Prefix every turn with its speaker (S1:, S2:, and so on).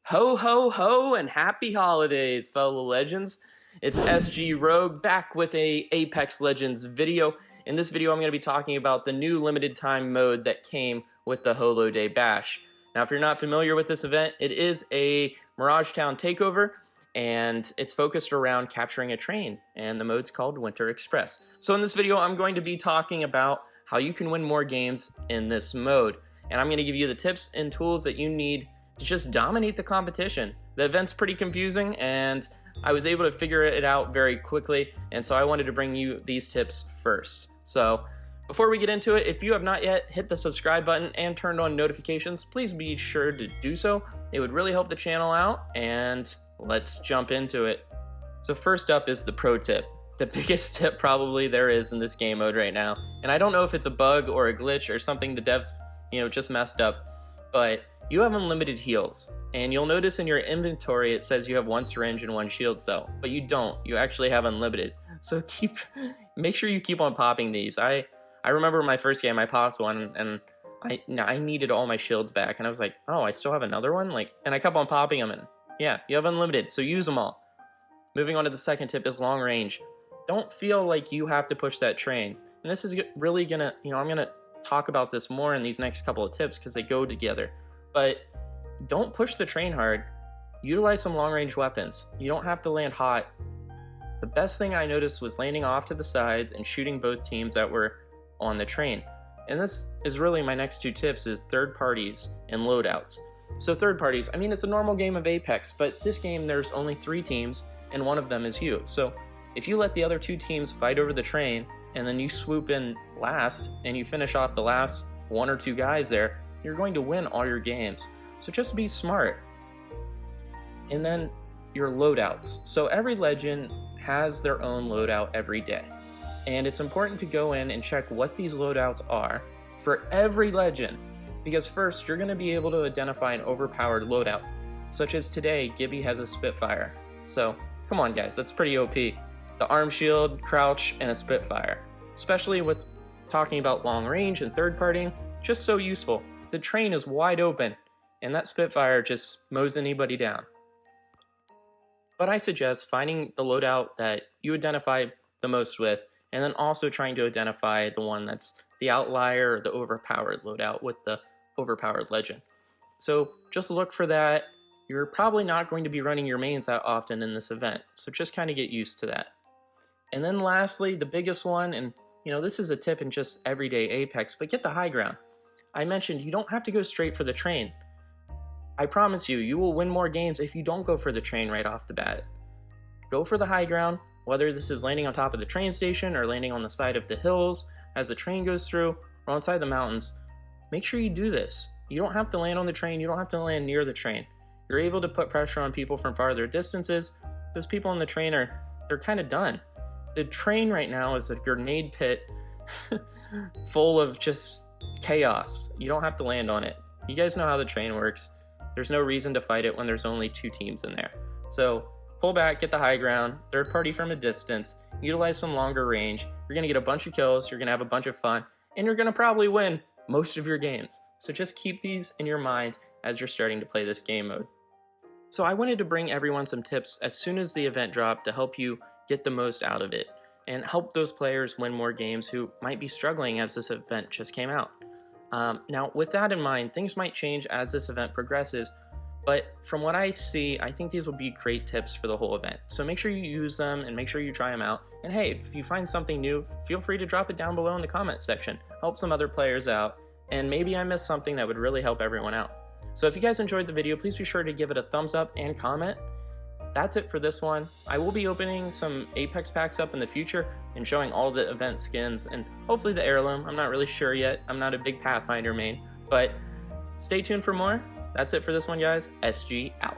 S1: Ho ho ho and happy holidays, fellow legends. It's SG Rogue back with a Apex Legends video. In this video I'm going to be talking about the new limited time mode that came with the HOLO-DAY Bash. Now if you're not familiar with this event, it is a Mirage Town takeover and it's focused around capturing a train, and the mode's called Winter Express. So in this video I'm going to be talking about how you can win more games in this mode, and I'm going to give you the tips and tools that you need to just dominate the competition. The event's pretty confusing and I was able to figure it out very quickly, and so I wanted to bring you these tips first. So before we get into it, if you have not yet hit the subscribe button and turned on notifications, please be sure to do so. It would really help the channel out, and let's jump into it. So first up is the pro tip. The biggest tip probably there is in this game mode right now, and I don't know if it's a bug or a glitch or something the devs just messed up, but you have unlimited heals, and you'll notice in your inventory it says you have 1 syringe and 1 shield cell, but you don't. You actually have unlimited. So make sure you keep on popping these. I remember my first game I popped one and I needed all my shields back, and I was like, oh, I still have another one? And I kept on popping them, and yeah, you have unlimited, so use them all. Moving on to the second tip is long range. Don't feel like you have to push that train. And this is really gonna, I'm gonna talk about this more in these next couple of tips because they go together. But don't push the train hard. Utilize some long-range weapons. You don't have to land hot. The best thing I noticed was landing off to the sides and shooting both teams that were on the train. And this is really my next 2 tips, is third parties and loadouts. So third parties, it's a normal game of Apex, but this game there's only 3 teams and one of them is you. So if you let the other 2 teams fight over the train and then you swoop in last and you finish off the last 1 or 2 guys there, you're going to win all your games. So just be smart. And then your loadouts. So every legend has their own loadout every day. And it's important to go in and check what these loadouts are for every legend. Because first, you're going to be able to identify an overpowered loadout. Such as today, Gibby has a Spitfire. So come on guys, that's pretty OP. The arm shield, crouch, and a Spitfire. Especially with talking about long range and third partying, just so useful. The train is wide open, and that Spitfire just mows anybody down. But I suggest finding the loadout that you identify the most with, and then also trying to identify the one that's the outlier or the overpowered loadout with the overpowered legend. So just look for that. You're probably not going to be running your mains that often in this event, so just kind of get used to that. And then lastly, the biggest one, and this is a tip in just everyday Apex, but get the high ground. I mentioned you don't have to go straight for the train. I promise you, you will win more games if you don't go for the train right off the bat. Go for the high ground, whether this is landing on top of the train station or landing on the side of the hills as the train goes through, or on side the mountains. Make sure you do this. You don't have to land on the train, you don't have to land near the train. You're able to put pressure on people from farther distances. Those people on the train they're kind of done. The train right now is a grenade pit full of just chaos. You don't have to land on it. You guys know how the train works. There's no reason to fight it when there's only 2 teams in there. So pull back, get the high ground, third party from a distance, utilize some longer range. You're gonna get a bunch of kills, you're gonna have a bunch of fun, and you're gonna probably win most of your games. So just keep these in your mind as you're starting to play this game mode. So I wanted to bring everyone some tips as soon as the event dropped to help you get the most out of it and help those players win more games who might be struggling as this event just came out. Now, with that in mind, things might change as this event progresses, but from what I see, I think these will be great tips for the whole event. So make sure you use them and make sure you try them out. And hey, if you find something new, feel free to drop it down below in the comment section. Help some other players out, and maybe I missed something that would really help everyone out. So if you guys enjoyed the video, please be sure to give it a thumbs up and comment. That's it for this one. I will be opening some Apex packs up in the future and showing all the event skins and hopefully the heirloom. I'm not really sure yet. I'm not a big Pathfinder main, but stay tuned for more. That's it for this one, guys. SG out.